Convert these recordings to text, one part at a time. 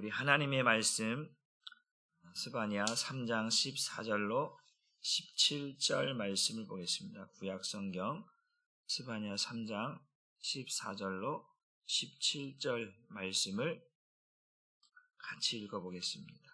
우리 하나님의 말씀 스바냐 3장 14절로 17절 말씀을 보겠습니다. 구약성경 스바냐 3장 14절로 17절 말씀을 같이 읽어보겠습니다.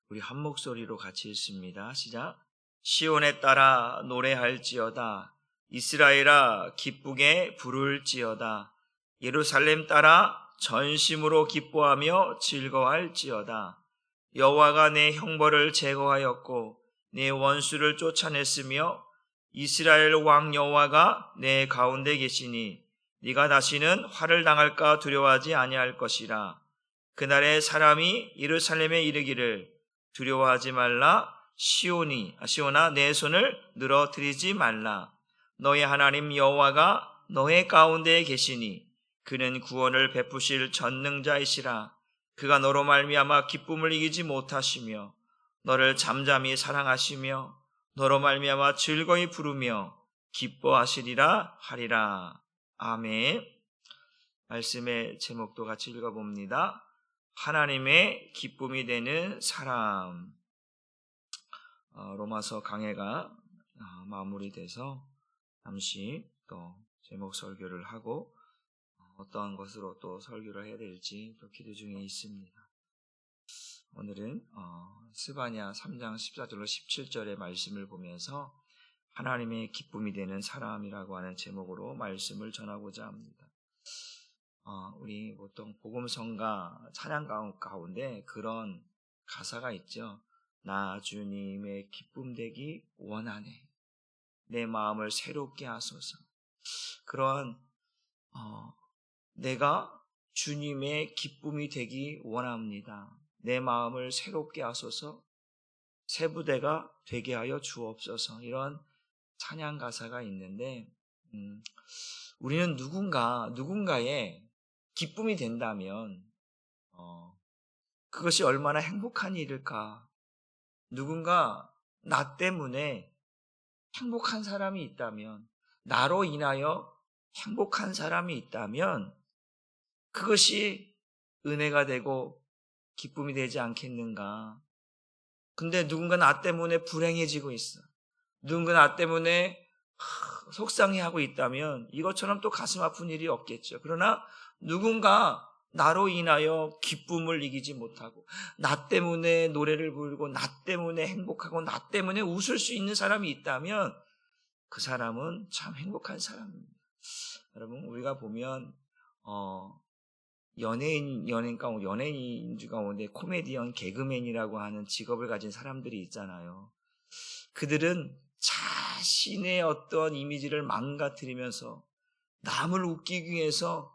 우리 한 목소리로 같이 읽습니다. 시작. 시온에 따라 노래할지어다. 이스라엘아 기쁘게 부를지어다. 예루살렘 따라 전심으로 기뻐하며 즐거워할지어다. 여호와가 내 형벌을 제거하였고 내 원수를 쫓아냈으며 이스라엘 왕 여호와가 내 가운데 계시니 네가 다시는 화를 당할까 두려워하지 아니할 것이라. 그날에 사람이 예루살렘에 이르기를 두려워하지 말라. 시온아 내 손을 늘어뜨리지 말라. 너의 하나님 여호와가 너의 가운데에 계시니 그는 구원을 베푸실 전능자이시라. 그가 너로 말미암아 기쁨을 이기지 못하시며 너를 잠잠히 사랑하시며 너로 말미암아 즐거이 부르며 기뻐하시리라 하리라. 아멘. 말씀의 제목도 같이 읽어봅니다. 하나님의 기쁨이 되는 사람. 로마서 강해가 마무리돼서 잠시 또 제목 설교를 하고 어떠한 것으로 또 설교를 해야 될지 또 기도 중에 있습니다. 오늘은 스바냐 3장 14절로 17절의 말씀을 보면서 하나님의 기쁨이 되는 사람이라고 하는 제목으로 말씀을 전하고자 합니다. 우리 보통 복음성가 찬양 가운데 그런 가사가 있죠. 나 주님의 기쁨 되기 원하네. 내 마음을 새롭게 하소서. 그런 내가 주님의 기쁨이 되기 원합니다. 내 마음을 새롭게 하소서. 새 부대가 되게 하여 주옵소서. 이런 찬양 가사가 있는데 우리는 누군가의 기쁨이 된다면 그것이 얼마나 행복한 일일까. 누군가 나 때문에 행복한 사람이 있다면, 나로 인하여 행복한 사람이 있다면 그것이 은혜가 되고 기쁨이 되지 않겠는가. 근데 누군가 나 때문에 불행해지고 있어. 누군가 나 때문에 속상해하고 있다면 이것처럼 또 가슴 아픈 일이 없겠죠. 그러나 누군가 나로 인하여 기쁨을 이기지 못하고 나 때문에 노래를 부르고 나 때문에 행복하고 나 때문에 웃을 수 있는 사람이 있다면 그 사람은 참 행복한 사람입니다. 여러분, 우리가 보면 연예인 가운데 코미디언, 개그맨이라고 하는 직업을 가진 사람들이 있잖아요. 그들은 자신의 어떤 이미지를 망가뜨리면서 남을 웃기기 위해서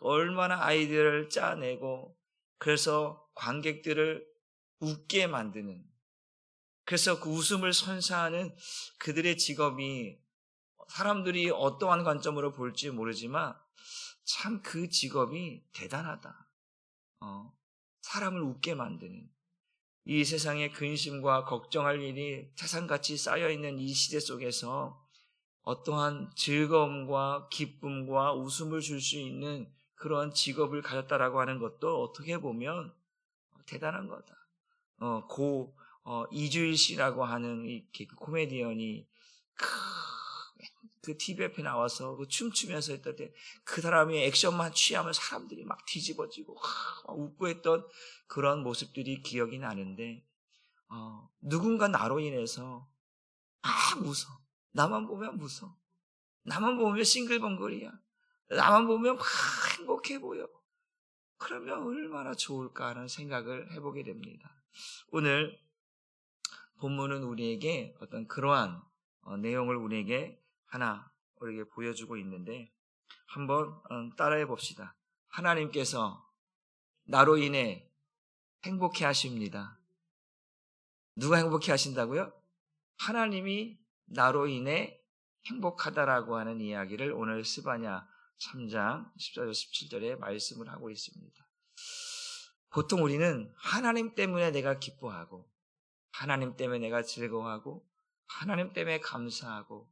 얼마나 아이디어를 짜내고 그래서 관객들을 웃게 만드는, 그래서 그 웃음을 선사하는 그들의 직업이 사람들이 어떠한 관점으로 볼지 모르지만 참 그 직업이 대단하다. 사람을 웃게 만드는, 이 세상에 근심과 걱정할 일이 태산같이 쌓여있는 이 시대 속에서 어떠한 즐거움과 기쁨과 웃음을 줄 수 있는 그런 직업을 가졌다라고 하는 것도 어떻게 보면 대단한 거다. 이주일 씨라고 하는 이 코미디언이 그 TV 앞에 나와서 그 춤추면서 했을 때 그 사람이 액션만 취하면 사람들이 막 뒤집어지고 막 웃고 했던 그런 모습들이 기억이 나는데 누군가 나로 인해서 막 웃어. 나만 보면 웃어. 나만 보면 싱글벙글이야. 나만 보면 막 행복해 보여. 그러면 얼마나 좋을까 하는 생각을 해보게 됩니다. 오늘 본문은 우리에게 어떤 그러한 내용을 우리에게 보여주고 있는데 한번 따라해 봅시다. 하나님께서 나로 인해 행복해 하십니다. 누가 행복해 하신다고요? 하나님이 나로 인해 행복하다라고 하는 이야기를 오늘 스바냐 3장 14절 17절에 말씀을 하고 있습니다. 보통 우리는 하나님 때문에 내가 기뻐하고 하나님 때문에 내가 즐거워하고 하나님 때문에 감사하고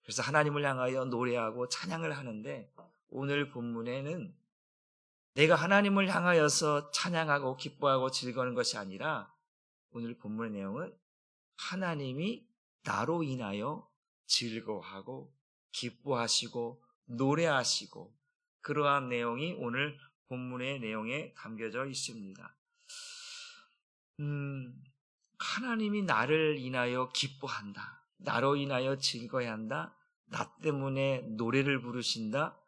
그래서 하나님을 향하여 노래하고 찬양을 하는데 오늘 본문에는 내가 하나님을 향하여서 찬양하고 기뻐하고 즐거워하는 것이 아니라 오늘 본문의 내용은 하나님이 나로 인하여 즐거워하고 기뻐하시고 노래하시고 그러한 내용이 오늘 본문의 내용에 담겨져 있습니다. 하나님이 나를 인하여 기뻐한다. 나로 인하여 즐거워한다. 나 때문에 노래를 부르신다.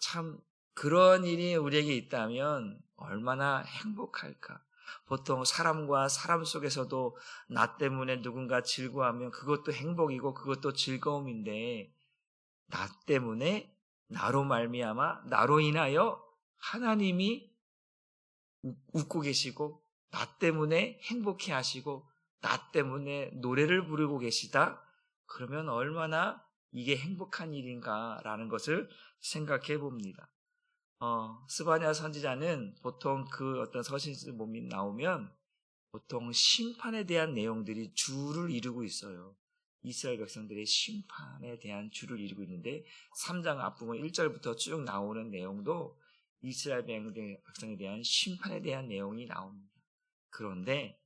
참 그런 일이 우리에게 있다면 얼마나 행복할까. 보통 사람과 사람 속에서도 나 때문에 누군가 즐거워하면 그것도 행복이고 그것도 즐거움인데 나 때문에 나로 말미암아 나로 인하여 하나님이 웃고 계시고 나 때문에 행복해 하시고 나 때문에 노래를 부르고 계시다. 그러면 얼마나 이게 행복한 일인가라는 것을 생각해 봅니다. 스바냐 선지자는 보통 그 어떤 서신서 몸이 나오면 보통 심판에 대한 내용들이 주를 이루고 있어요. 이스라엘 백성들의 심판에 대한 주를 이루고 있는데 3장 앞부분 1절부터 쭉 나오는 내용도 이스라엘 백성에 대한 심판에 대한 내용이 나옵니다. 그런데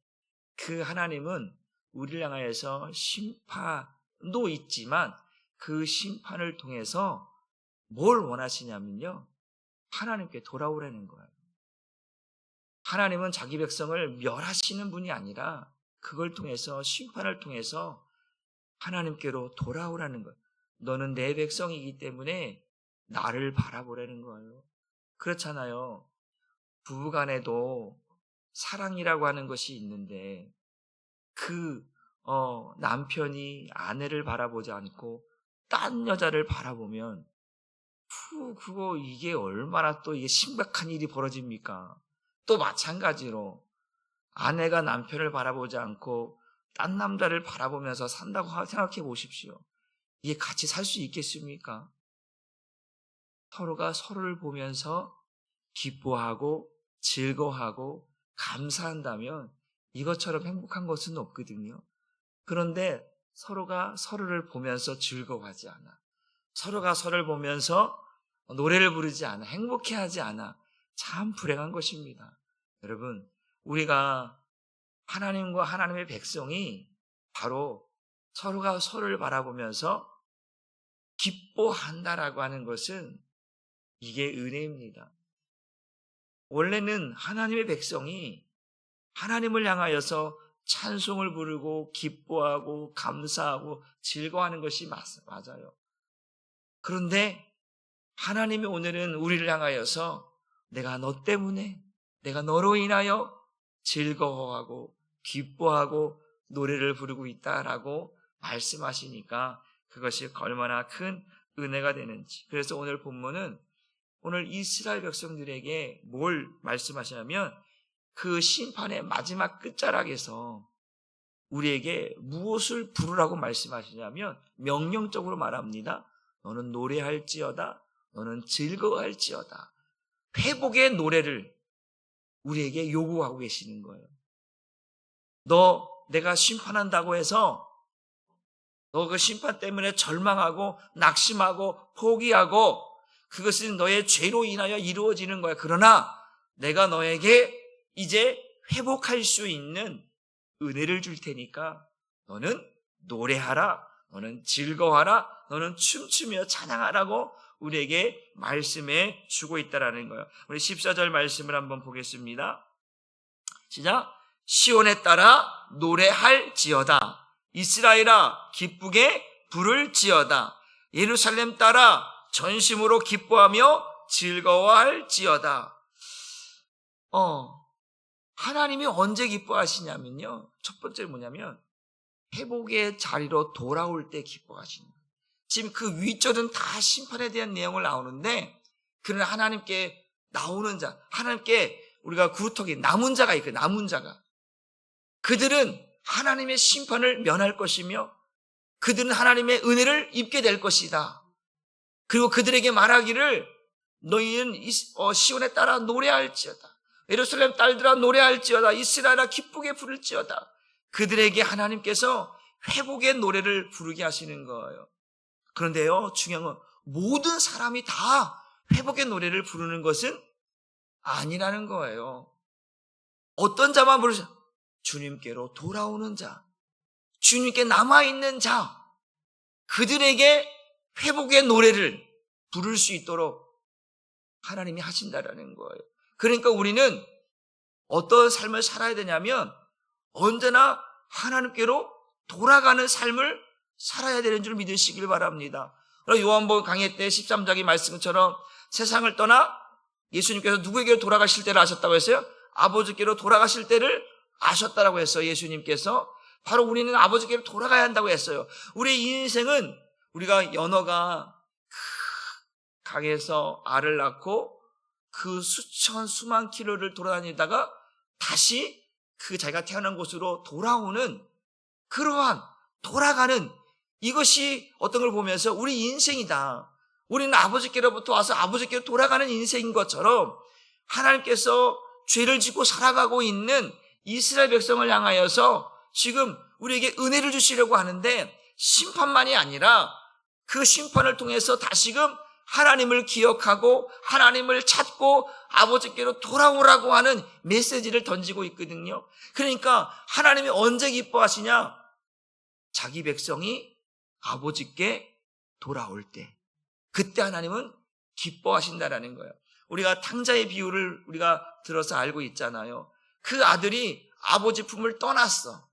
그 하나님은 우리를 향하여서 심판도 있지만 그 심판을 통해서 뭘 원하시냐면요. 하나님께 돌아오라는 거예요. 하나님은 자기 백성을 멸하시는 분이 아니라 그걸 통해서 심판을 통해서 하나님께로 돌아오라는 거예요. 너는 내 백성이기 때문에 나를 바라보라는 거예요. 그렇잖아요. 부부간에도 사랑이라고 하는 것이 있는데 남편이 아내를 바라보지 않고 딴 여자를 바라보면 이게 얼마나 또 이게 심각한 일이 벌어집니까? 또 마찬가지로 아내가 남편을 바라보지 않고 딴 남자를 바라보면서 산다고 생각해 보십시오. 이게 같이 살 수 있겠습니까? 서로가 서로를 보면서 기뻐하고 즐거워하고 감사한다면 이것처럼 행복한 것은 없거든요. 그런데 서로가 서로를 보면서 즐거워하지 않아. 서로가 서로를 보면서 노래를 부르지 않아. 행복해하지 않아. 참 불행한 것입니다. 여러분, 우리가 하나님과 하나님의 백성이 바로 서로가 서로를 바라보면서 기뻐한다라고 하는 것은 이게 은혜입니다. 원래는 하나님의 백성이 하나님을 향하여서 찬송을 부르고 기뻐하고 감사하고 즐거워하는 것이 맞아요. 그런데 하나님이 오늘은 우리를 향하여서 내가 너 때문에 내가 너로 인하여 즐거워하고 기뻐하고 노래를 부르고 있다라고 말씀하시니까 그것이 얼마나 큰 은혜가 되는지. 그래서 오늘 본문은 오늘 이스라엘 백성들에게 뭘 말씀하시냐면 그 심판의 마지막 끝자락에서 우리에게 무엇을 부르라고 말씀하시냐면 명령적으로 말합니다. 너는 노래할지어다. 너는 즐거워할지어다. 회복의 노래를 우리에게 요구하고 계시는 거예요. 내가 심판한다고 해서 너 그 심판 때문에 절망하고 낙심하고 포기하고 그것은 너의 죄로 인하여 이루어지는 거야. 그러나 내가 너에게 이제 회복할 수 있는 은혜를 줄 테니까 너는 노래하라. 너는 즐거워하라. 너는 춤추며 찬양하라고 우리에게 말씀해 주고 있다라는 거예요. 우리 14절 말씀을 한번 보겠습니다. 시작. 시온에 따라 노래할지어다. 이스라엘아 기쁘게 부를지어다. 예루살렘 따라 전심으로 기뻐하며 즐거워할지어다. 하나님이 언제 기뻐하시냐면요. 첫 번째 뭐냐면 회복의 자리로 돌아올 때 기뻐하시는 거예요. 지금 그 윗절은 다 심판에 대한 내용을 나오는데 그는 하나님께 나오는 자, 하나님께 우리가 구속이 남은 자가 있고 남은 자가 그들은 하나님의 심판을 면할 것이며 그들은 하나님의 은혜를 입게 될 것이다. 그리고 그들에게 말하기를 너희는 시온에 따라 노래할지어다. 예루살렘 딸들아 노래할지어다. 이스라엘아 기쁘게 부를지어다. 그들에게 하나님께서 회복의 노래를 부르게 하시는 거예요. 그런데요, 중요한 건 모든 사람이 다 회복의 노래를 부르는 것은 아니라는 거예요. 어떤 자만 부르죠? 주님께로 돌아오는 자, 주님께 남아있는 자, 그들에게 회복의 노래를 부를 수 있도록 하나님이 하신다라는 거예요. 그러니까 우리는 어떤 삶을 살아야 되냐면 언제나 하나님께로 돌아가는 삶을 살아야 되는 줄 믿으시길 바랍니다. 요한복음 강해 때 13장의 말씀처럼 세상을 떠나 예수님께서 누구에게로 돌아가실 때를 아셨다고 했어요? 아버지께로 돌아가실 때를 아셨다라고 했어요. 예수님께서. 바로 우리는 아버지께로 돌아가야 한다고 했어요. 우리의 인생은 우리가 연어가 강에서 알을 낳고 그 수만 킬로를 돌아다니다가 다시 그 자기가 태어난 곳으로 돌아오는 그러한 돌아가는 이것이 어떤 걸 보면서 우리 인생이다. 우리는 아버지께로부터 와서 아버지께로 돌아가는 인생인 것처럼 하나님께서 죄를 짓고 살아가고 있는 이스라엘 백성을 향하여서 지금 우리에게 은혜를 주시려고 하는데 심판만이 아니라 그 심판을 통해서 다시금 하나님을 기억하고 하나님을 찾고 아버지께로 돌아오라고 하는 메시지를 던지고 있거든요. 그러니까 하나님이 언제 기뻐하시냐? 자기 백성이 아버지께 돌아올 때, 그때 하나님은 기뻐하신다라는 거예요. 우리가 탕자의 비유를 우리가 들어서 알고 있잖아요. 그 아들이 아버지 품을 떠났어.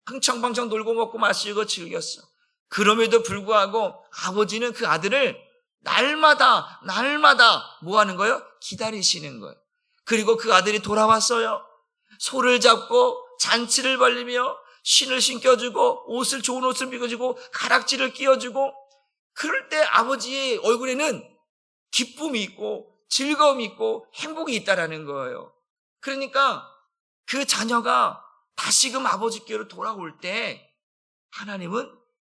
흥청망청 놀고 먹고 마시고 즐겼어. 그럼에도 불구하고 아버지는 그 아들을 날마다 뭐 하는 거예요? 기다리시는 거예요. 그리고 그 아들이 돌아왔어요. 소를 잡고 잔치를 벌리며 신을 신겨주고 좋은 옷을 입혀주고 가락지를 끼워주고, 그럴 때 아버지의 얼굴에는 기쁨이 있고 즐거움이 있고 행복이 있다라는 거예요. 그러니까 그 자녀가 다시금 아버지께로 돌아올 때 하나님은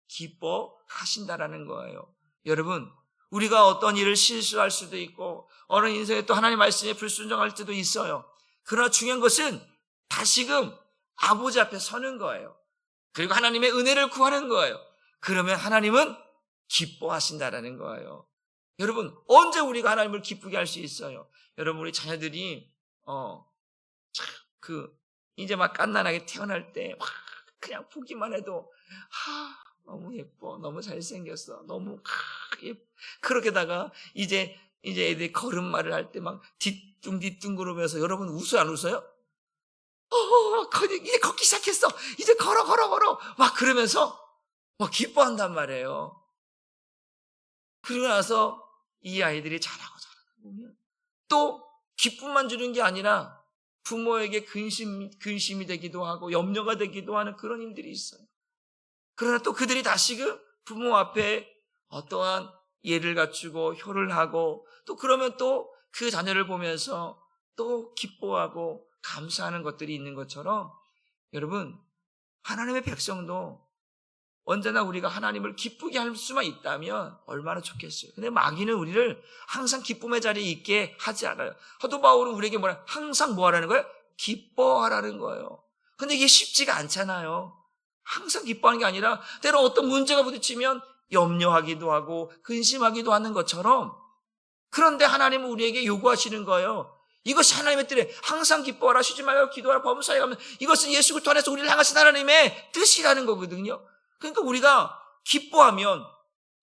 기뻐하신다라는 거예요. 여러분, 우리가 어떤 일을 실수할 수도 있고 어느 인생에 또 하나님 말씀에 불순종할 때도 있어요. 그러나 중요한 것은 다시금 아버지 앞에 서는 거예요. 그리고 하나님의 은혜를 구하는 거예요. 그러면 하나님은 기뻐하신다라는 거예요. 여러분, 언제 우리가 하나님을 기쁘게 할 수 있어요? 여러분, 우리 자녀들이 이제 막 갓난아기 태어날 때 그냥 보기만 해도 너무 예뻐, 너무 잘생겼어, 너무 예뻐. 그렇게다가 이제 애들이 걸음마를 할 때 막 뒤뚱뒤뚱 그러면서, 여러분 웃어요, 안 웃어요? 이제 걷기 시작했어. 이제 걸어. 막 그러면서 막 기뻐한단 말이에요. 그러고 나서 이 아이들이 자라고 보면 또 기쁨만 주는 게 아니라 부모에게 근심이 되기도 하고 염려가 되기도 하는 그런 일들이 있어요. 그러나 또 그들이 다시금 부모 앞에 어떠한 예를 갖추고 효를 하고, 또 그러면 또 그 자녀를 보면서 또 기뻐하고 감사하는 것들이 있는 것처럼, 여러분, 하나님의 백성도 언제나 우리가 하나님을 기쁘게 할 수만 있다면 얼마나 좋겠어요. 근데 마귀는 우리를 항상 기쁨의 자리에 있게 하지 않아요. 사도 바울은 우리에게 항상 뭐 하라는 거예요? 기뻐하라는 거예요. 근데 이게 쉽지가 않잖아요. 항상 기뻐하는 게 아니라 때로 어떤 문제가 부딪히면 염려하기도 하고 근심하기도 하는 것처럼, 그런데 하나님은 우리에게 요구하시는 거예요. 이것이 하나님의 뜻이에요. 항상 기뻐하라, 쉬지 말고 기도하라, 범사에 가면, 이것은 예수 그리스도 안에서 우리를 향하신 하나님의 뜻이라는 거거든요. 그러니까 우리가 기뻐하면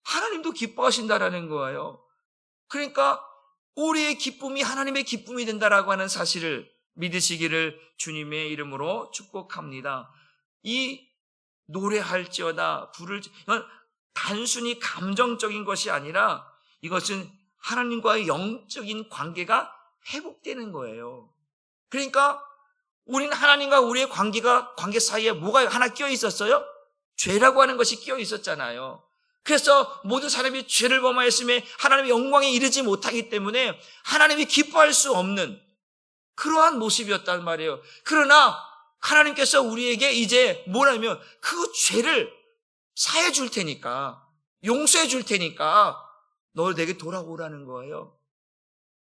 하나님도 기뻐하신다라는 거예요. 그러니까 우리의 기쁨이 하나님의 기쁨이 된다라고 하는 사실을 믿으시기를 주님의 이름으로 축복합니다. 이 노래할지어다 이건 단순히 감정적인 것이 아니라 이것은 하나님과의 영적인 관계가 회복되는 거예요. 그러니까 우리는 하나님과 우리의 관계 사이에 뭐가 하나 끼어 있었어요? 죄라고 하는 것이 끼어 있었잖아요. 그래서 모든 사람이 죄를 범하였음에 하나님의 영광에 이르지 못하기 때문에 하나님이 기뻐할 수 없는 그러한 모습이었단 말이에요. 그러나 하나님께서 우리에게 이제 뭐라면 그 죄를 사해 줄 테니까, 용서해 줄 테니까 너 내게 돌아오라는 거예요.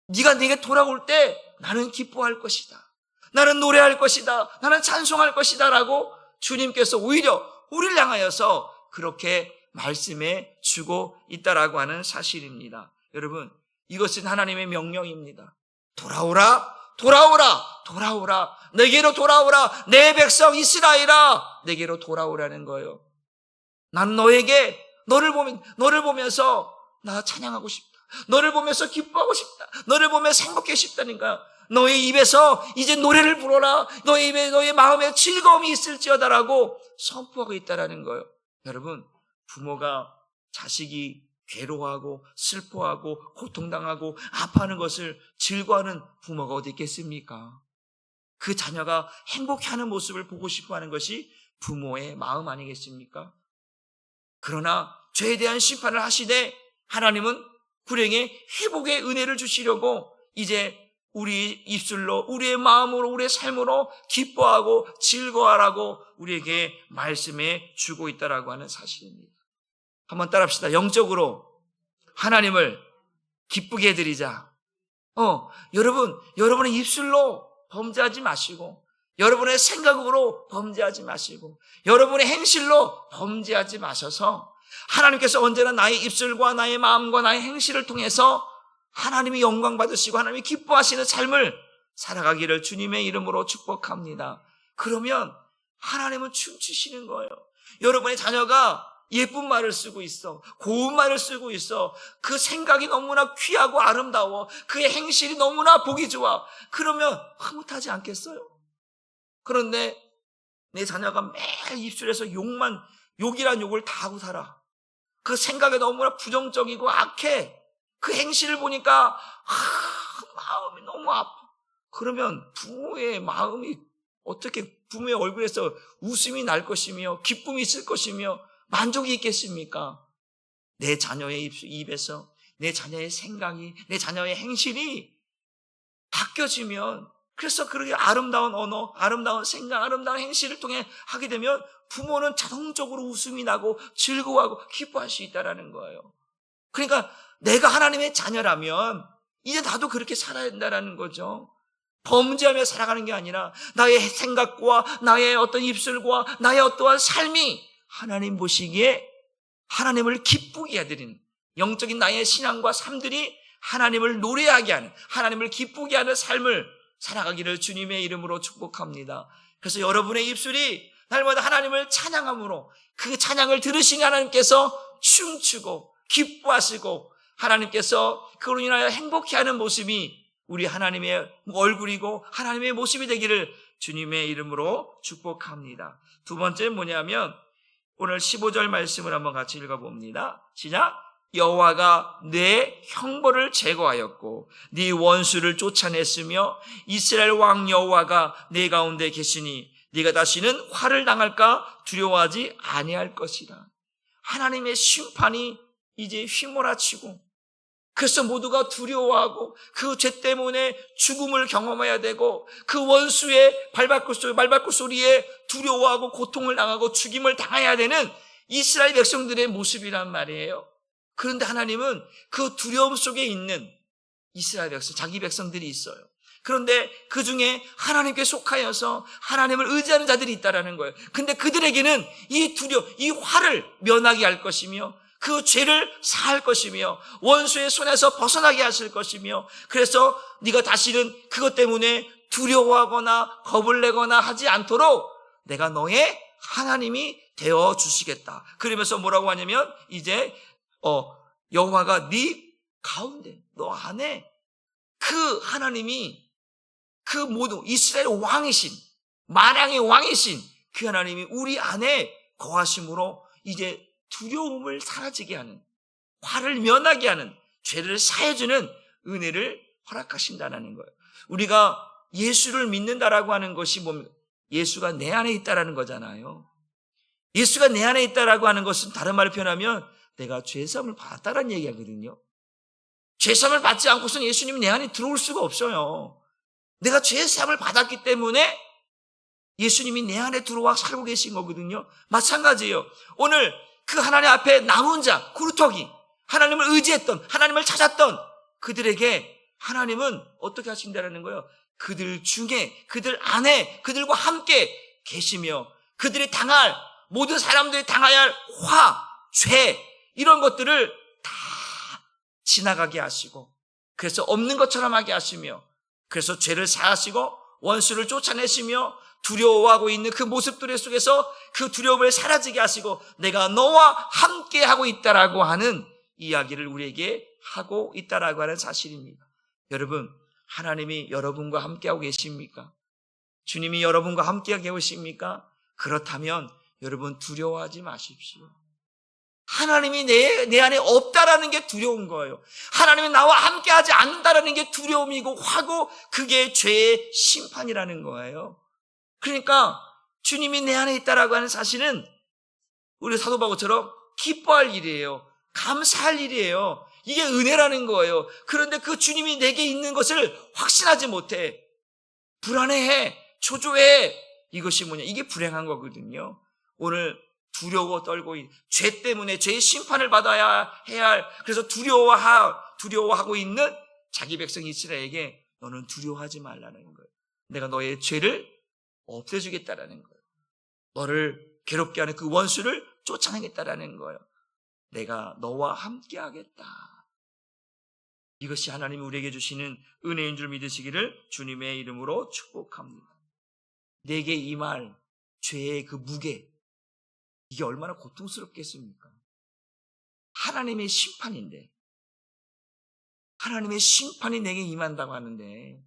네가 내게 돌아올 때 나는 기뻐할 것이다, 나는 노래할 것이다, 나는 찬송할 것이다 라고 주님께서 오히려 우리를 향하여서 그렇게 말씀해 주고 있다라고 하는 사실입니다. 여러분, 이것은 하나님의 명령입니다. 돌아오라, 돌아오라, 돌아오라, 내게로 돌아오라, 내 백성 이스라엘아, 내게로 돌아오라는 거예요. 난 너를 보면서 나 찬양하고 싶다. 너를 보면서 기뻐하고 싶다. 너를 보면서 행복해 싶다니까. 너의 입에서 이제 노래를 불어라. 너의 입에 너의 마음에 즐거움이 있을지어다라고 선포하고 있다라는 거예요. 여러분, 부모가 자식이 괴로워하고 슬퍼하고 고통당하고 아파하는 것을 즐거워하는 부모가 어디 있겠습니까? 그 자녀가 행복해하는 모습을 보고 싶어하는 것이 부모의 마음 아니겠습니까? 그러나 죄에 대한 심판을 하시되 하나님은 불행의 회복의 은혜를 주시려고 이제 우리 입술로, 우리의 마음으로, 우리의 삶으로 기뻐하고 즐거워하라고 우리에게 말씀해 주고 있다라고 하는 사실입니다. 한번 따라합시다. 영적으로 하나님을 기쁘게 해드리자. 여러분의 입술로 범죄하지 마시고, 여러분의 생각으로 범죄하지 마시고, 여러분의 행실로 범죄하지 마셔서 하나님께서 언제나 나의 입술과 나의 마음과 나의 행실을 통해서 하나님이 영광 받으시고 하나님이 기뻐하시는 삶을 살아가기를 주님의 이름으로 축복합니다. 그러면 하나님은 춤추시는 거예요. 여러분의 자녀가 예쁜 말을 쓰고 있어, 고운 말을 쓰고 있어, 그 생각이 너무나 귀하고 아름다워, 그의 행실이 너무나 보기 좋아. 그러면 흐뭇하지 않겠어요? 그런데 내 자녀가 매일 입술에서 욕이란 욕을 다 하고 살아. 그 생각이 너무나 부정적이고 악해. 그 행실을 보니까 마음이 너무 아파. 그러면 부모의 마음이 어떻게 부모의 얼굴에서 웃음이 날 것이며 기쁨이 있을 것이며 만족이 있겠습니까? 내 자녀의 입에서 내 자녀의 생각이, 내 자녀의 행실이 바뀌어지면, 그래서 그렇게 아름다운 언어, 아름다운 생각, 아름다운 행실을 통해 하게 되면 부모는 자동적으로 웃음이 나고 즐거워하고 기뻐할 수 있다는 거예요. 그러니까 내가 하나님의 자녀라면 이제 나도 그렇게 살아야 된다는 거죠. 범죄하며 살아가는 게 아니라 나의 생각과 나의 어떤 입술과 나의 어떠한 삶이 하나님 보시기에 하나님을 기쁘게 해드리는, 영적인 나의 신앙과 삶들이 하나님을 노래하게 하는, 하나님을 기쁘게 하는 삶을 살아가기를 주님의 이름으로 축복합니다. 그래서 여러분의 입술이 날마다 하나님을 찬양함으로 그 찬양을 들으신 하나님께서 춤추고 기뻐하시고 하나님께서 그로 인하여 행복해하는 모습이 우리 하나님의 얼굴이고 하나님의 모습이 되기를 주님의 이름으로 축복합니다. 두 번째는 뭐냐면 오늘 15절 말씀을 한번 같이 읽어봅니다. 시작. 여호와가 내 형벌을 제거하였고 네 원수를 쫓아냈으며 이스라엘 왕 여호와가 내 가운데 계시니 네가 다시는 화를 당할까 두려워하지 아니할 것이다. 하나님의 심판이 이제 휘몰아치고, 그래서 모두가 두려워하고 그 죄 때문에 죽음을 경험해야 되고 그 원수의 말발굽 소리에 두려워하고 고통을 당하고 죽임을 당해야 되는 이스라엘 백성들의 모습이란 말이에요. 그런데 하나님은 그 두려움 속에 있는 이스라엘 백성, 자기 백성들이 있어요. 그런데 그 중에 하나님께 속하여서 하나님을 의지하는 자들이 있다라는 거예요. 근데 그들에게는 이 화를 면하게 할 것이며 그 죄를 사할 것이며 원수의 손에서 벗어나게 하실 것이며, 그래서 네가 다시는 그것 때문에 두려워하거나 겁을 내거나 하지 않도록 내가 너의 하나님이 되어 주시겠다. 그러면서 뭐라고 하냐면 이제 여호와가 네 가운데, 너 안에 그 하나님이, 그 모두 이스라엘 왕이신, 만왕의 왕이신 그 하나님이 우리 안에 거하심으로 이제 두려움을 사라지게 하는, 화를 면하게 하는, 죄를 사해주는 은혜를 허락하신다는 거예요. 우리가 예수를 믿는다라고 하는 것이 뭡니까? 예수가 내 안에 있다라는 거잖아요. 예수가 내 안에 있다라고 하는 것은 다른 말로 표현하면 내가 죄사함을 받았다라는 얘기하거든요. 죄사함을 받지 않고서는 예수님이 내 안에 들어올 수가 없어요. 내가 죄사함을 받았기 때문에 예수님이 내 안에 들어와 살고 계신 거거든요. 마찬가지예요. 오늘 그 하나님 앞에 남은 자, 구루터기, 하나님을 의지했던, 하나님을 찾았던 그들에게 하나님은 어떻게 하신다는 거예요? 그들 중에, 그들 안에, 그들과 함께 계시며 그들이 당할 모든 사람들이 당해야 할 죄 이런 것들을 다 지나가게 하시고 그래서 없는 것처럼 하게 하시며 그래서 죄를 사하시고 원수를 쫓아내시며 두려워하고 있는 그 모습들 속에서 그 두려움을 사라지게 하시고 내가 너와 함께 하고 있다라고 하는 이야기를 우리에게 하고 있다라고 하는 사실입니다. 여러분, 하나님이 여러분과 함께하고 계십니까? 주님이 여러분과 함께하고 계십니까? 그렇다면 여러분 두려워하지 마십시오. 하나님이 내 안에 없다라는 게 두려운 거예요. 하나님이 나와 함께하지 않는다라는 게 두려움이고 화고 그게 죄의 심판이라는 거예요. 그러니까 주님이 내 안에 있다라고 하는 사실은 우리 사도 바울처럼 기뻐할 일이에요. 감사할 일이에요. 이게 은혜라는 거예요. 그런데 그 주님이 내게 있는 것을 확신하지 못해. 불안해해. 초조해. 이것이 뭐냐? 이게 불행한 거거든요. 오늘 두려워 떨고 죄 때문에 죄의 심판을 받아야 해야 할 그래서 두려워하고 있는 자기 백성 이스라엘에게 너는 두려워하지 말라는 거예요. 내가 너의 죄를 없애주겠다라는 거예요. 너를 괴롭게 하는 그 원수를 쫓아내겠다라는 거예요. 내가 너와 함께 하겠다. 이것이 하나님이 우리에게 주시는 은혜인 줄 믿으시기를 주님의 이름으로 축복합니다. 내게 임할 죄의 그 무게 이게 얼마나 고통스럽겠습니까? 하나님의 심판인데 하나님의 심판이 내게 임한다고 하는데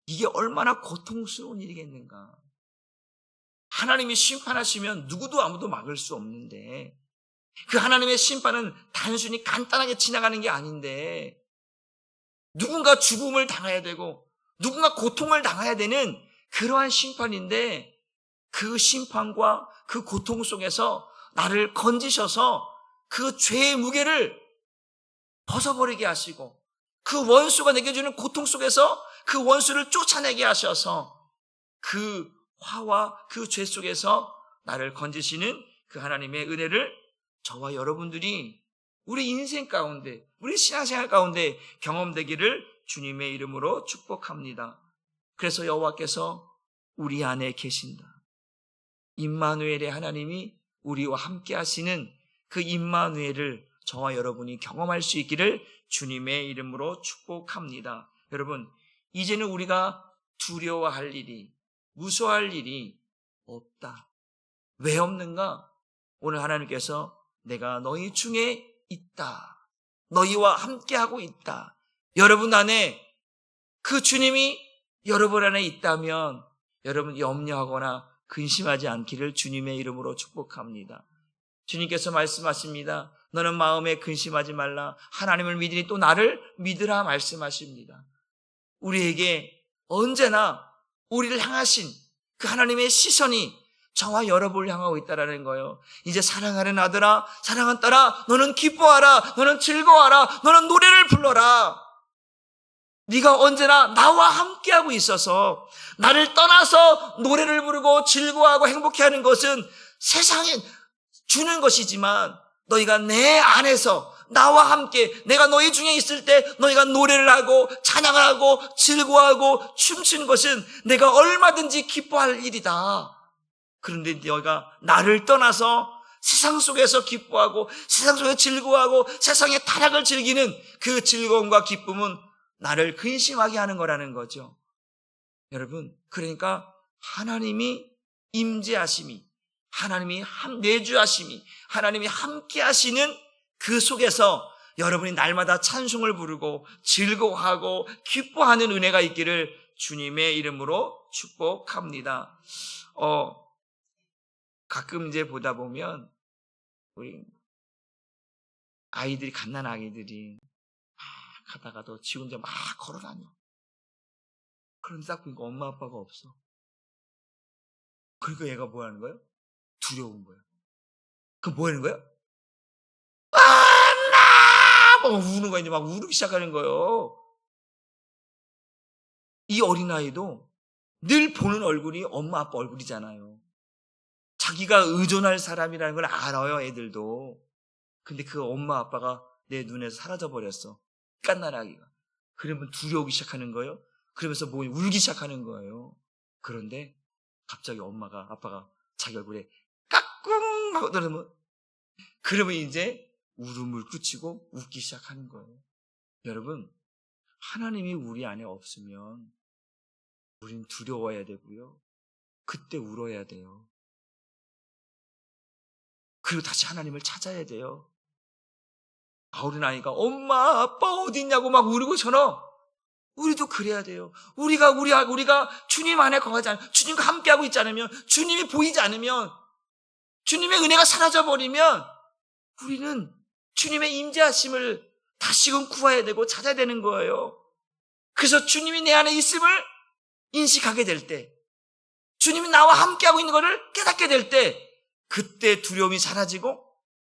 이게 얼마나 고통스러운 일이겠는가. 하나님이 심판하시면 누구도 아무도 막을 수 없는데 그 하나님의 심판은 단순히 간단하게 지나가는 게 아닌데 누군가 죽음을 당해야 되고 누군가 고통을 당해야 되는 그러한 심판인데 그 심판과 그 고통 속에서 나를 건지셔서 그 죄의 무게를 벗어버리게 하시고 그 원수가 내게 주는 고통 속에서 그 원수를 쫓아내게 하셔서 그 화와 그 죄 속에서 나를 건지시는 그 하나님의 은혜를 저와 여러분들이 우리 인생 가운데 우리 신앙생활 가운데 경험되기를 주님의 이름으로 축복합니다. 그래서 여호와께서 우리 안에 계신다. 임마누엘의 하나님이 우리와 함께 하시는 그 임마누엘을 저와 여러분이 경험할 수 있기를 주님의 이름으로 축복합니다. 여러분, 이제는 우리가 두려워할 일이, 무서워할 일이 없다. 왜 없는가? 오늘 하나님께서 내가 너희 중에 있다. 너희와 함께하고 있다. 여러분 안에 그 주님이 여러분 안에 있다면 여러분 염려하거나 근심하지 않기를 주님의 이름으로 축복합니다. 주님께서 말씀하십니다. 너는 마음에 근심하지 말라. 하나님을 믿으니 또 나를 믿으라 말씀하십니다. 우리에게 언제나 우리를 향하신 그 하나님의 시선이 저와 여러분을 향하고 있다라는 거예요. 이제 사랑하는 아들아, 사랑하는 딸아, 너는 기뻐하라, 너는 즐거워하라, 너는 노래를 불러라. 네가 언제나 나와 함께하고 있어서 나를 떠나서 노래를 부르고 즐거워하고 행복해하는 것은 세상에 주는 것이지만 너희가 내 안에서 나와 함께 내가 너희 중에 있을 때 너희가 노래를 하고 찬양을 하고 즐거워하고 춤추는 것은 내가 얼마든지 기뻐할 일이다. 그런데 너희가 나를 떠나서 세상 속에서 기뻐하고 세상 속에서 즐거워하고 세상의 타락을 즐기는 그 즐거움과 기쁨은 나를 근심하게 하는 거라는 거죠. 여러분, 그러니까 하나님이 임재하심이, 하나님이 내주하심이, 하나님이 함께 하시는 그 속에서 여러분이 날마다 찬송을 부르고 즐거워하고 기뻐하는 은혜가 있기를 주님의 이름으로 축복합니다. 가끔 이제 보다 보면 우리 아이들이 갓난 아기들이 막 가다가도 지 혼자 막 걸어다녀. 그런데 딱 보니까 엄마 아빠가 없어. 그러니까 얘가 뭐 하는 거예요? 두려운 거예요. 그럼 뭐 하는 거예요? 막 우는 거야. 이제 막 울기 시작하는 거예요. 이 어린아이도 늘 보는 얼굴이 엄마 아빠 얼굴이잖아요. 자기가 의존할 사람이라는 걸 알아요, 애들도. 근데 그 엄마 아빠가 내 눈에서 사라져 버렸어. 깐나라기가. 그러면 두려우기 시작하는 거예요. 그러면서 뭐 울기 시작하는 거예요. 그런데 갑자기 아빠가 자기 얼굴에 꿍 하고 그러면 이제 울음을 그치고 웃기 시작하는 거예요. 여러분, 하나님이 우리 안에 없으면 우린 두려워해야 되고요. 그때 울어야 돼요. 그리고 다시 하나님을 찾아야 돼요. 어린 아이가 엄마 아빠 어디 있냐고 막 울고처럼 우리도 그래야 돼요. 우리가 주님 안에 거하지 않으면, 주님과 함께하고 있지 않으면, 주님이 보이지 않으면, 주님의 은혜가 사라져버리면 우리는 주님의 임재하심을 다시금 구해야 되고 찾아야 되는 거예요. 그래서 주님이 내 안에 있음을 인식하게 될 때, 주님이 나와 함께하고 있는 것을 깨닫게 될 때, 그때 두려움이 사라지고,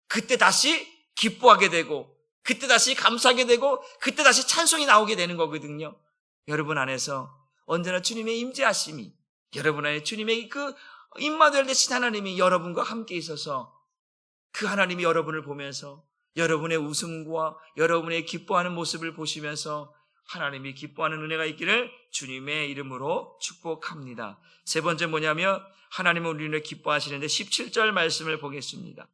그때 다시 기뻐하게 되고, 그때 다시 감사하게 되고, 그때 다시 찬송이 나오게 되는 거거든요. 여러분 안에서 언제나 주님의 임재하심이, 여러분 안에 주님의 그 임마누엘 되신 하나님이 여러분과 함께 있어서 그 하나님이 여러분을 보면서 여러분의 웃음과 여러분의 기뻐하는 모습을 보시면서 하나님이 기뻐하는 은혜가 있기를 주님의 이름으로 축복합니다. 세 번째 뭐냐면 하나님은 우리를 기뻐하시는데 17절 말씀을 보겠습니다.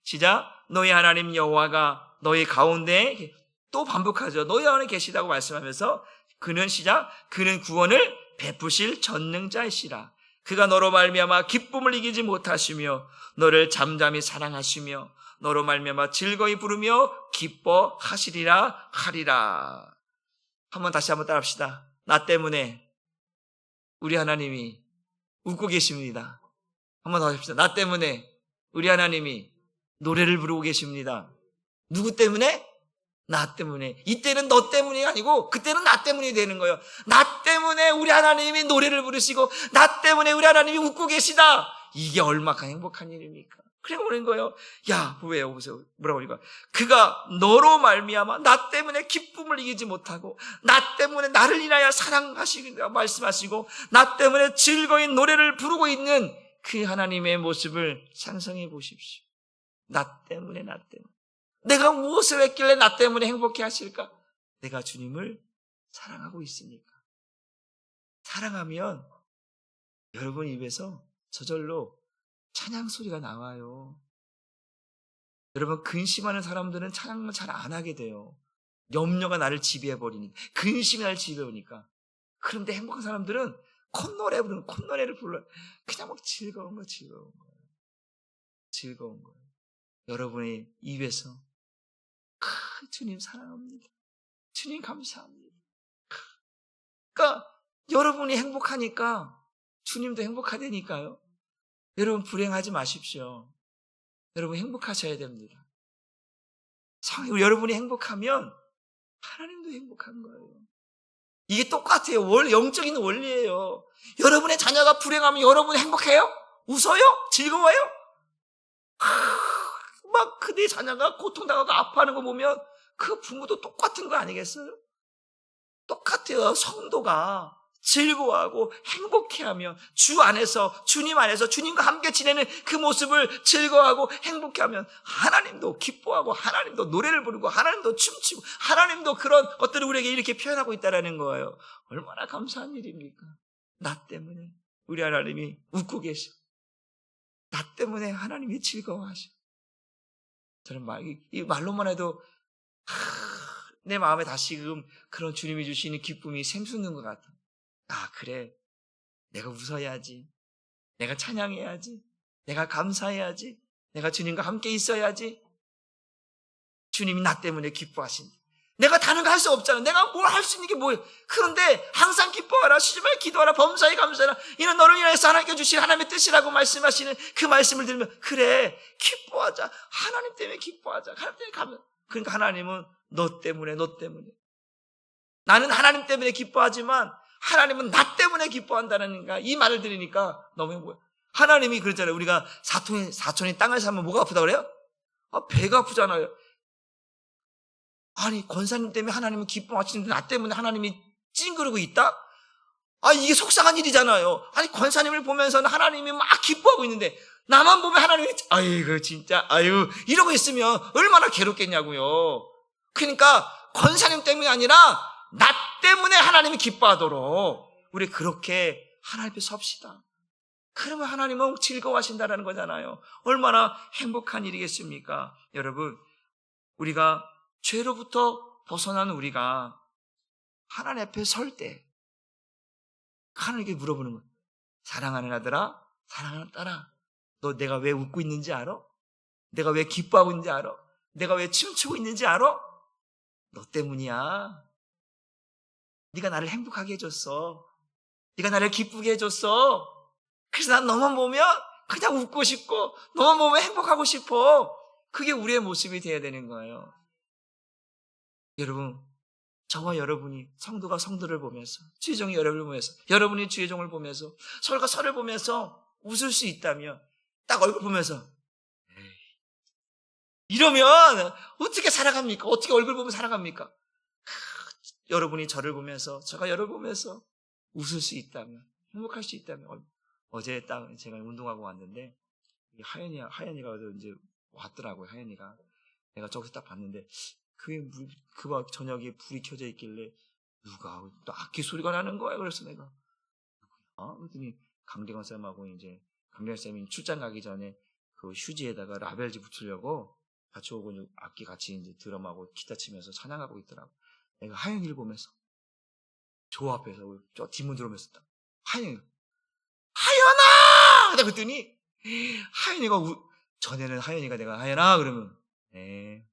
시작. 너희 하나님 여호와가 너희 가운데, 또 반복하죠. 너희 안에 계시다고 말씀하면서 그는 시작. 그는 구원을 베푸실 전능자이시라. 그가 너로 말미암아 기쁨을 이기지 못하시며 너를 잠잠히 사랑하시며 너로 말미암아 즐거이 부르며 기뻐하시리라 하리라. 다시 한번 따라합시다. 나 때문에 우리 하나님이 웃고 계십니다. 한번 더 하십시다. 나 때문에 우리 하나님이 노래를 부르고 계십니다. 누구 때문에? 나 때문에. 이때는 너 때문이 아니고 그때는 나 때문이 되는 거예요. 나 때문에 우리 하나님이 노래를 부르시고 나 때문에 우리 하나님이 웃고 계시다. 이게 얼마나 행복한 일입니까? 그래 보는 거예요. 야, 왜요? 보세요. 뭐라고 하니까 그가 너로 말미암아 나 때문에 기쁨을 이기지 못하고 나 때문에 나를 인하여 사랑하시고 말씀하시고 나 때문에 즐거이 노래를 부르고 있는 그 하나님의 모습을 상상해 보십시오. 나 때문에. 내가 무엇을 했길래 나 때문에 행복해 하실까? 내가 주님을 사랑하고 있으니까. 사랑하면 여러분 입에서 저절로 찬양 소리가 나와요. 여러분, 근심하는 사람들은 찬양을 잘 안 하게 돼요. 염려가 나를 지배해버리니까. 근심이 나를 지배해오니까. 그런데 행복한 사람들은 콧노래를 불러요. 그냥 막 즐거운 거예요. 즐거운 거예요. 여러분의 입에서 주님 사랑합니다. 주님 감사합니다. 그러니까 여러분이 행복하니까 주님도 행복하다니까요. 여러분 불행하지 마십시오. 여러분 행복하셔야 됩니다. 여러분이 행복하면 하나님도 행복한 거예요. 이게 똑같아요. 영적인 원리예요. 여러분의 자녀가 불행하면 여러분 행복해요? 웃어요? 즐거워요? 막 내 자녀가 고통당하고 아파하는 거 보면 그 부모도 똑같은 거 아니겠어요? 똑같아요. 성도가 즐거워하고 행복해하며 주님 안에서 주님과 함께 지내는 그 모습을 즐거워하고 행복해하면 하나님도 기뻐하고 하나님도 노래를 부르고 하나님도 춤추고 하나님도 그런 것들을 우리에게 이렇게 표현하고 있다는 거예요. 얼마나 감사한 일입니까? 나 때문에 우리 하나님이 웃고 계셔. 나 때문에 하나님이 즐거워하셔. 저는 이 말로만 해도 내 마음에 다시금 그런 주님이 주시는 기쁨이 샘솟는 것 같아요. 그래. 내가 웃어야지. 내가 찬양해야지. 내가 감사해야지. 내가 주님과 함께 있어야지. 주님이 나 때문에 기뻐하신다. 내가 다른 거 할 수 없잖아. 내가 뭘 할 수 있는 게 뭐예요? 그런데 항상 기뻐하라. 쉬지 말고 기도하라. 범사에 감사하라. 이는 너를 위하여서 하나님께 주신 하나님의 뜻이라고 말씀하시는 그 말씀을 들으면 그래. 기뻐하자. 하나님 때문에 기뻐하자. 하나님 때문에 가면. 그러니까 하나님은 너 때문에. 나는 하나님 때문에 기뻐하지만 하나님은 나 때문에 기뻐한다는 이 말을 들으니까 너무 행복해요. 하나님이 그랬잖아요. 우리가 사촌이 땅을 사면 뭐가 아프다고 그래요? 배가 아프잖아요. 아니, 권사님 때문에 하나님은 기뻐하시는데 나 때문에 하나님이 찡그리고 있다? 이게 속상한 일이잖아요. 아니, 권사님을 보면서는 하나님이 막 기뻐하고 있는데 나만 보면 하나님이 아이고 진짜 이러고 있으면 얼마나 괴롭겠냐고요. 그러니까 권사님 때문이 아니라 나 때문에 하나님이 기뻐하도록 우리 그렇게 하나님 앞에 섭시다. 그러면 하나님은 즐거워하신다라는 거잖아요. 얼마나 행복한 일이겠습니까? 여러분, 우리가 죄로부터 벗어난 우리가 하나님 앞에 설 때 하나님께 물어보는 거예요. 사랑하는 아들아, 사랑하는 딸아, 너 내가 왜 웃고 있는지 알아? 내가 왜 기뻐하고 있는지 알아? 내가 왜 춤추고 있는지 알아? 너 때문이야. 네가 나를 행복하게 해줬어. 네가 나를 기쁘게 해줬어. 그래서 난 너만 보면 그냥 웃고 싶고 너만 보면 행복하고 싶어. 그게 우리의 모습이 되어야 되는 거예요. 여러분, 저와 여러분이 성도가 성도를 보면서, 주의종이 여러분을 보면서, 여러분이 주의종을 보면서, 서로가 서로를 보면서 웃을 수 있다면 딱 얼굴 보면서 이러면 어떻게 살아갑니까? 어떻게 얼굴 보면 살아갑니까? 여러분이 저를 보면서, 제가 여러분을 보면서 웃을 수 있다면, 행복할 수 있다면, 어제 딱 제가 운동하고 왔는데 하연이가 이제 왔더라고요. 하연이가 내가 저기서 딱 봤는데 그 저녁에 불이 켜져 있길래 누가 또 악기 소리가 나는 거야. 그래서 내가 그랬더니 강대건 쌤하고 이제 강대건 쌤이 출장 가기 전에 그 휴지에다가 라벨지 붙이려고 같이 오고 악기 같이 이제 드럼하고 기타 치면서 찬양하고 있더라고. 내가 하연이를 보면서 저 앞에서 저 뒷문 들어오면서 하연아! 그랬더니 하연이가 전에는 하연이가 내가 하연아 그러면 네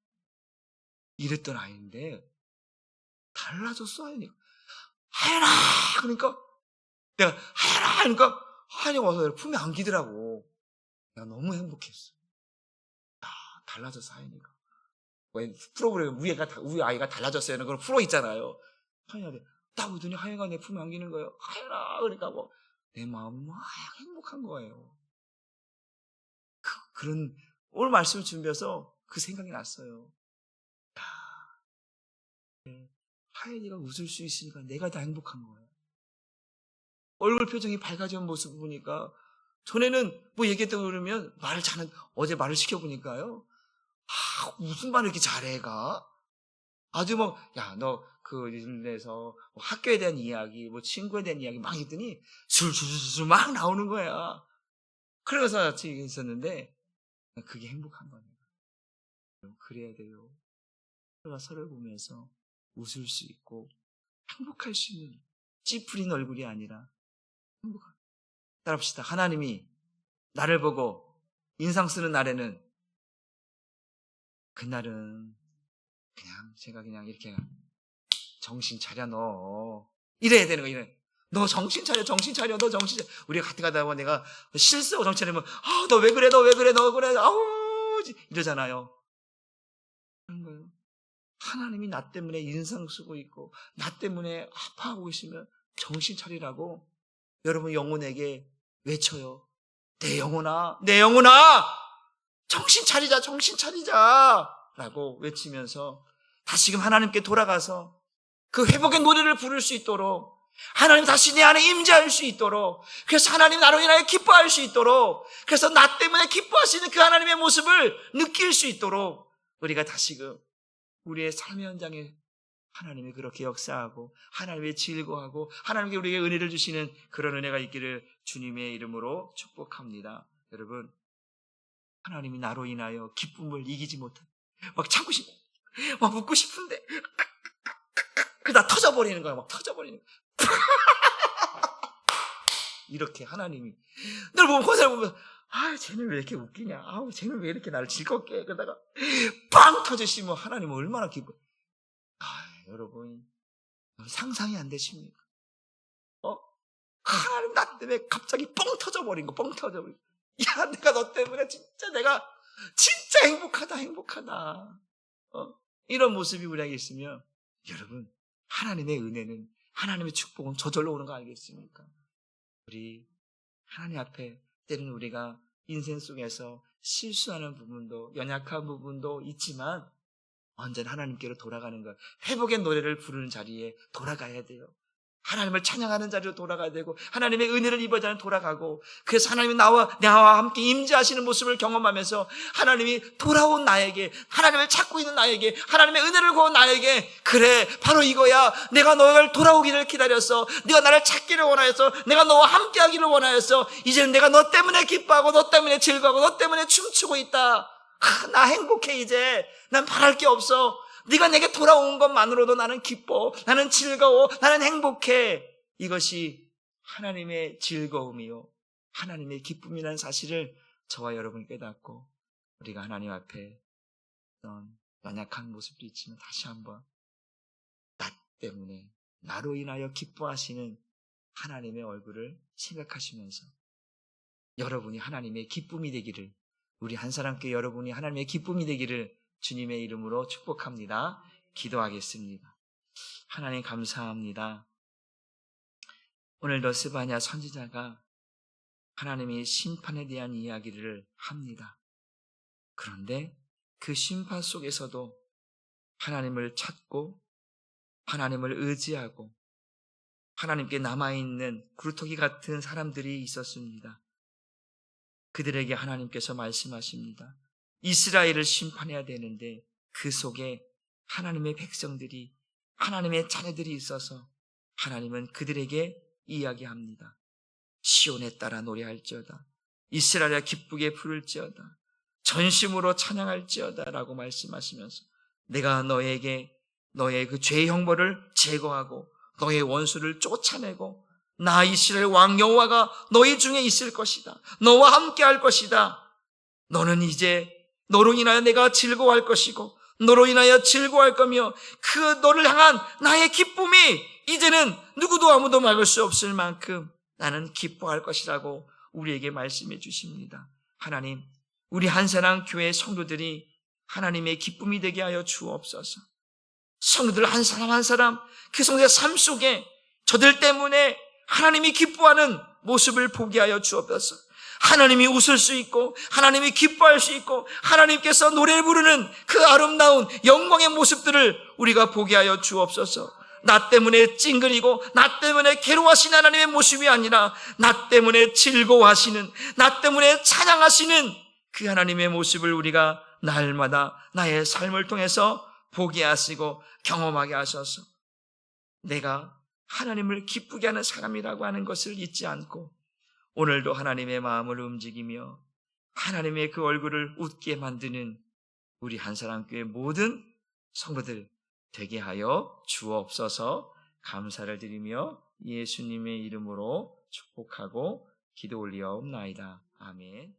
이랬던 아이인데 달라졌어. 하연이가 하연아 그러니까 내가 하연아 하니까 하연이가 와서 내가 품에 안기더라고. 내가 너무 행복했어. 달라졌어. 하연이가 왜 프로그램 우리 아이가 달라졌어요. 그런 프로 있잖아요. 하연이가 딱 오더니 하연이가 내 품에 안기는 거예요. 하연아 그러니까 뭐 내 마음이 막 행복한 거예요. 그런 오늘 말씀을 준비해서 그 생각이 났어요. 하연이가 웃을 수 있으니까 내가 다 행복한 거예요. 얼굴 표정이 밝아진 모습 보니까 전에는 뭐 얘기했다고 그러면 말을 잘하는 어제 말을 시켜보니까요. 무슨 말을 이렇게 잘해가? 아주 뭐 야 너 그 일에서 뭐 학교에 대한 이야기, 뭐 친구에 대한 이야기 막 했더니 술술술 막 나오는 거야. 그래서 같이 있었는데 그게 행복한 거예요. 그래야 돼요. 서로가 서로를 보면서 웃을 수 있고 행복할 수 있는 찌푸린 얼굴이 아니라 행복한. 따라합시다. 하나님이 나를 보고 인상 쓰는 날에는 그날은 그냥 제가 그냥 이렇게 정신 차려 너 이래야 되는 거예요. 너 정신 차려 정신 차려 너 정신 차려. 우리가 같이 가다 보면 내가 실수하고 정신 차리면 너 왜 그래 너 왜 그래 너 그래 아우 이러잖아요. 그런 거예요. 하나님이 나 때문에 인상 쓰고 있고 나 때문에 아파하고 있으면 정신 차리라고 여러분 영혼에게 외쳐요. 내 영혼아 내 영혼아 정신 차리자 정신 차리자 라고 외치면서 다시금 하나님께 돌아가서 그 회복의 노래를 부를 수 있도록 하나님 다시 내 안에 임재할 수 있도록 그래서 하나님 나로 인하여 기뻐할 수 있도록 그래서 나 때문에 기뻐하시는 그 하나님의 모습을 느낄 수 있도록 우리가 다시금 우리의 삶의 현장에 하나님이 그렇게 역사하고 하나님이 즐거워하고 하나님께 우리에게 은혜를 주시는 그런 은혜가 있기를 주님의 이름으로 축복합니다. 여러분 하나님이 나로 인하여 기쁨을 이기지 못해 막 참고 싶어 막 웃고 싶은데 그러다 터져버리는 거야. 막 터져버리는 거야. 이렇게 하나님이 널 보면 그 사람 보면 쟤는 왜 이렇게 웃기냐 쟤는 왜 이렇게 나를 즐겁게 해. 그러다가 빵 터지시면 하나님은 얼마나 기뻐. 여러분 상상이 안 되십니까? 하나님 나 때문에 갑자기 뻥 터져버린 거 뻥 터져버린 거. 야 내가 너 때문에 내가 진짜 행복하다 이런 모습이 우리에게 있으면 여러분 하나님의 은혜는 하나님의 축복은 저절로 오는 거 알겠습니까? 우리 하나님 앞에 때는 우리가 인생 속에서 실수하는 부분도 연약한 부분도 있지만 언제나 하나님께로 돌아가는 것 회복의 노래를 부르는 자리에 돌아가야 돼요. 하나님을 찬양하는 자리로 돌아가야 되고 하나님의 은혜를 입어야 하는 돌아가고 그래서 하나님이 나와 함께 임재하시는 모습을 경험하면서 하나님이 돌아온 나에게 하나님을 찾고 있는 나에게 하나님의 은혜를 구한 나에게 그래 바로 이거야 내가 너를 돌아오기를 기다렸어 네가 나를 찾기를 원하였어 내가 너와 함께하기를 원하였어 이제는 내가 너 때문에 기뻐하고 너 때문에 즐거워하고 너 때문에 춤추고 있다 나 행복해 이제 난 바랄 게 없어 네가 내게 돌아온 것만으로도 나는 기뻐 나는 즐거워 나는 행복해 이것이 하나님의 즐거움이요 하나님의 기쁨이라는 사실을 저와 여러분이 깨닫고 우리가 하나님 앞에 어떤 연약한 모습도 있지만 다시 한번 나 때문에 나로 인하여 기뻐하시는 하나님의 얼굴을 생각하시면서 여러분이 하나님의 기쁨이 되기를 우리 한사람께 여러분이 하나님의 기쁨이 되기를 주님의 이름으로 축복합니다. 기도하겠습니다. 하나님 감사합니다. 오늘도 스바냐 선지자가 하나님의 심판에 대한 이야기를 합니다. 그런데 그 심판 속에서도 하나님을 찾고 하나님을 의지하고 하나님께 남아있는 구루토기 같은 사람들이 있었습니다. 그들에게 하나님께서 말씀하십니다. 이스라엘을 심판해야 되는데 그 속에 하나님의 백성들이 하나님의 자녀들이 있어서 하나님은 그들에게 이야기합니다. 시온에 따라 노래할지어다 이스라엘아 기쁘게 부를지어다 전심으로 찬양할지어다 라고 말씀하시면서 내가 너에게 너의 그 죄의 형벌을 제거하고 너의 원수를 쫓아내고 나 이스라엘 왕 여호와가 너희 중에 있을 것이다 너와 함께 할 것이다 너는 이제 너로 인하여 내가 즐거워할 것이고 너로 인하여 즐거워할 거며 그 너를 향한 나의 기쁨이 이제는 누구도 아무도 막을 수 없을 만큼 나는 기뻐할 것이라고 우리에게 말씀해 주십니다. 하나님 우리 한사랑 교회 성도들이 하나님의 기쁨이 되게 하여 주옵소서. 성도들 한 사람 한 사람 그 성도의 삶 속에 저들 때문에 하나님이 기뻐하는 모습을 보게 하여 주옵소서. 하나님이 웃을 수 있고 하나님이 기뻐할 수 있고 하나님께서 노래 부르는 그 아름다운 영광의 모습들을 우리가 보게 하여 주옵소서. 나 때문에 찡그리고 나 때문에 괴로워하시는 하나님의 모습이 아니라 나 때문에 즐거워하시는 나 때문에 찬양하시는 그 하나님의 모습을 우리가 날마다 나의 삶을 통해서 보게 하시고 경험하게 하셔서 내가 하나님을 기쁘게 하는 사람이라고 하는 것을 잊지 않고 오늘도 하나님의 마음을 움직이며 하나님의 그 얼굴을 웃게 만드는 우리 한사람교회 모든 성도들 되게 하여 주옵소서. 감사를 드리며 예수님의 이름으로 축복하고 기도 올리옵나이다. 아멘.